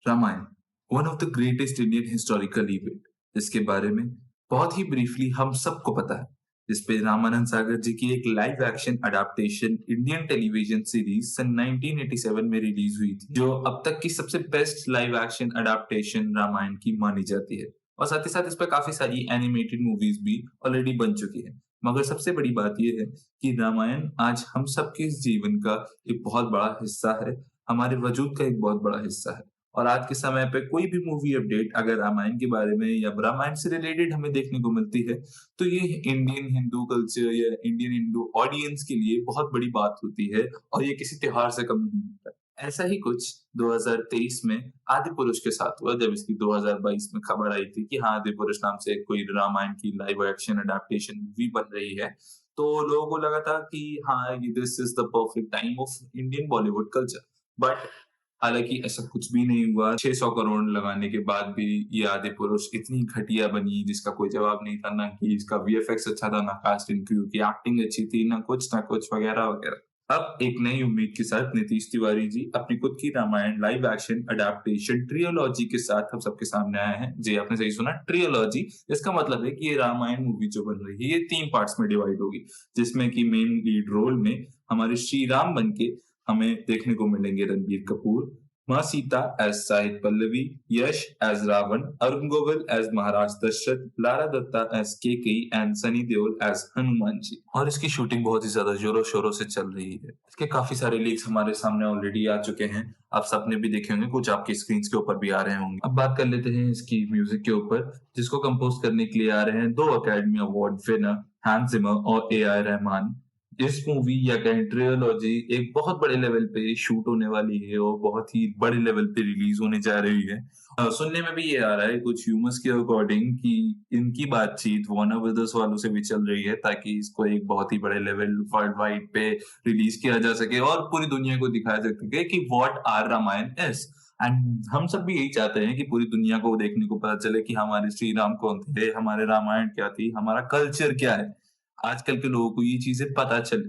Ramayan, one of the greatest Indian historical event, जिसके बारे में बहुत ही ब्रीफली हम सबको पता है। जिस पे रामानंद सागर जी की एक live action adaptation Indian television series सन 1987 में रिलीज हुई थी, जो अब तक की सबसे best live action adaptation Ramayan की मानी जाती है। और साथ ही साथ इस पर काफी सारी एनिमेटेड मूवीज भी ऑलरेडी बन चुकी है। मगर सबसे बड़ी बात यह है कि रामायण आज हम सबके जीवन का एक बहुत बड़ा हिस्सा है, हमारे वजूद का एक बहुत बड़ा हिस्सा है। और आज के समय पे कोई भी मूवी अपडेट अगर रामायण के बारे में या रामायण से रिलेटेड हमें देखने को मिलती है, तो ये इंडियन हिंदू कल्चर या इंडियन हिंदू ऑडियंस के लिए बहुत बड़ी बात होती है और ये किसी त्योहार से कम नहीं होता है। ऐसा ही कुछ 2023 में आदिपुरुष के साथ हुआ, जब इसकी 2022 में खबर आई थी कि हाँ, आदिपुरुष नाम से कोई रामायण की लाइव एक्शन अडैप्टेशन मूवी बन रही है। तो लोगों को लगा था कि हाँ, ये this is the perfect time of Indian Bollywood culture. But हालाँकि ऐसा कुछ भी नहीं हुआ। 600 करोड़ लगाने के बाद भी ये आदिपुरुष इतनी घटिया बनी जिसका कोई जवाब नहीं था, ना कि इसका वीएफएक्स अच्छा था, ना कास्ट एंड क्रू की एक्टिंग अच्छी थी, ना कुछ वगैरह-वगैरह। अब एक नई उम्मीद के साथ नीतीश तिवारी जी अपनी खुद की Ramayan live action adaptation trilogy के साथ हम सबके सामने आए हैं। जी, आपने सही सुना, ट्रियोलॉजी। इसका मतलब है कि ये रामायण मूवी जो बन रही है, ये 3 पार्ट्स में डिवाइड होगी, जिसमें कि मेन लीड रोल में हमारे श्री राम बन के हमें देखने को मिलेंगे रणबीर कपूर, माँ Sita as Shahid Pallavi, Yash as Ravan, Arun Govil as Maharaj Dashrath, Lara Dutta as Kaikeyi and Sunny Deol as Hanuman ji. और इसकी शूटिंग बहुत ही ज़्यादा ज़ोरों-शोरों से चल रही है। इसके काफ़ी सारे लीक्स हमारे सामने ऑलरेडी आ चुके हैं। आप सबने भी देखे होंगे, कुछ आपकी स्क्रीन्स के ऊपर भी आ रहे होंगे। अब बात कर लेते हैं इसकी म्यूज़िक के ऊपर, जिसको कंपोज़ करने के लिए आ रहे हैं 2 academy award winner Hans Zimmer और एआर रहमान। इस मूवी या कहें ट्रिलॉजी एक बहुत बड़े लेवल पे शूट होने वाली है और बहुत ही बड़े लेवल पे रिलीज होने जा रही है। सुनने में भी ये आ रहा है कुछ ह्यूमर्स के अकॉर्डिंग कि इनकी बातचीत वार्नर ब्रदर्स वालों से भी चल रही है, ताकि इसको एक बहुत ही बड़े लेवल वर्ल्ड वाइड पे रिलीज किया जा सके और पूरी दुनिया को दिखाया जा सके कि what are Ramayan is. And हम सब भी यही चाहते हैं कि पूरी दुनिया को देखने को पता चले कि हमारे श्री राम कौन थे, हमारे रामायण क्या थी, हमारा कल्चर क्या है। आजकल के लोगों को ये चीज़ें पता चले।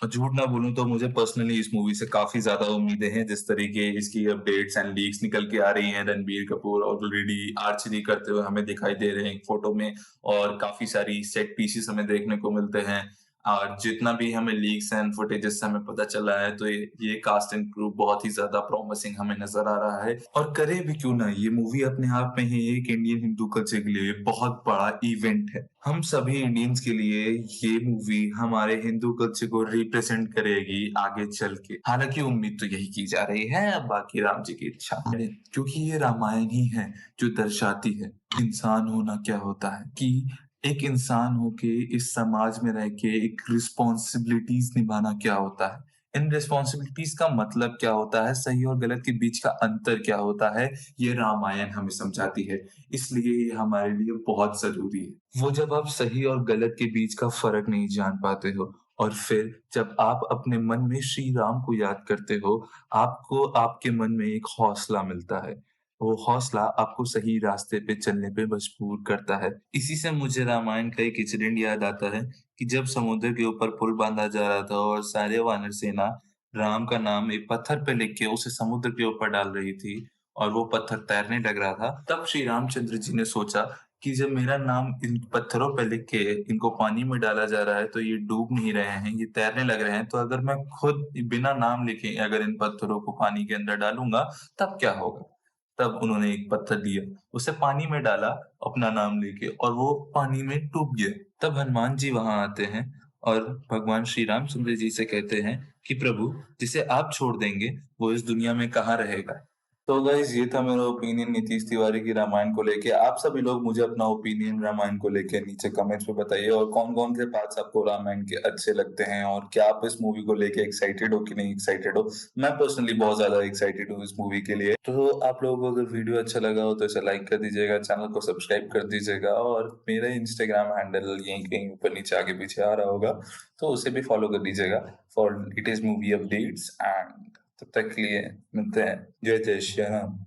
और झूठ ना बोलूँ तो मुझे पर्सनली इस मूवी से काफ़ी ज़्यादा उम्मीदें हैं। जिस तरीके इसकी अपडेट्स एंड लीक्स निकल के आ रही हैं, रणबीर कपूर ऑलरेडी आर्चरी करते हुए हमें दिखाई दे रहे हैं एक फ़ोटो में और काफ़ी सारी सेट पीसेस हमें देखने को मिलते हैं। और जितना भी हमें लीक्स एंड फुटेजेस से हमें पता चला है, तो ये कास्ट एंड क्रू बहुत ही ज़्यादा प्रॉमिसिंग हमें नज़र आ रहा है। और करे भी क्यों ना, ये मूवी अपने आप में ही एक इंडियन हिंदू कल्चर के लिए बहुत बड़ा इवेंट है। हम सभी इंडियंस के लिए ये मूवी हमारे हिंदू कल्चर को रिप्रेजेंट करेगी आगे चल के। हालाँकि उम्मीद तो यही की जा रही है, अब बाकी राम जी की इच्छा है। क्योंकि ये रामायण ही है जो दर्शाती है इंसान होना क्या होता है, कि एक इंसान होके इस समाज में रह के एक रिस्पॉन्सिबिलिटीज़ निभाना क्या होता है। इन रिस्पॉन्सिबिलिटीज़ का मतलब क्या होता है, सही और गलत के बीच का अंतर क्या होता है, ये रामायण हमें समझाती है। इसलिए ये हमारे लिए बहुत ज़रूरी है। वो जब आप सही और गलत के बीच का फ़र्क नहीं जान पाते हो और फिर जब आप अपने मन में श्री राम को याद करते हो, आपको आपके मन में एक हौसला मिलता है। वो हौसला आपको सही रास्ते पे चलने पे मजबूर करता है। इसी से मुझे रामायण का एक इंसिडेंट याद आता है कि जब समुद्र के ऊपर पुल बाँधा जा रहा था और सारे वानर सेना राम का नाम एक पत्थर पे लिख के उसे समुद्र के ऊपर डाल रही थी और वो पत्थर तैरने लग रहा था, तब श्री रामचंद्र जी ने सोचा कि जब मेरा नाम इन पत्थरों पे लिख के इनको पानी में डाला जा रहा है, तो ये डूब नहीं रहे हैं, ये तैरने लग रहे हैं, तो अगर मैं खुद बिना नाम लिखे अगर इन पत्थरों को पानी के अंदर डालूँगा, तब क्या होगा? तब उन्होंने एक पत्थर लिया, उसे पानी में डाला अपना नाम लेके और वो पानी में डूब गया। तब हनुमान जी वहाँ आते हैं और भगवान श्री रामचंद्र जी से कहते हैं कि प्रभु, जिसे आप छोड़ देंगे, वो इस दुनिया में कहाँ रहेगा? तो गाइज़, ये था मेरा ओपिनियन नीतीश तिवारी की रामायण को लेके। आप सभी लोग मुझे अपना ओपिनियन रामायण को लेके नीचे कमेंट्स में बताइए और कौन-कौन से पार्ट्स आपको रामायण के अच्छे लगते हैं और क्या आप इस मूवी को लेके एक्साइटेड हो कि नहीं एक्साइटेड हो? मैं पर्सनली बहुत ज़्यादा एक्साइटेड हूँ इस मूवी के लिए। तो आप लोगों को अगर वीडियो अच्छा लगा हो तो इसे लाइक कर दीजिएगा, चैनल को सब्सक्राइब कर दीजिएगा और मेरा इंस्टाग्राम हैंडल यहीं कहीं ऊपर नीचे आगे पीछे आ रहा होगा, तो उसे भी फॉलो कर दीजिएगा for latest movie updates and तब तक के लिए मिलते हैं। जय जय श्री राम।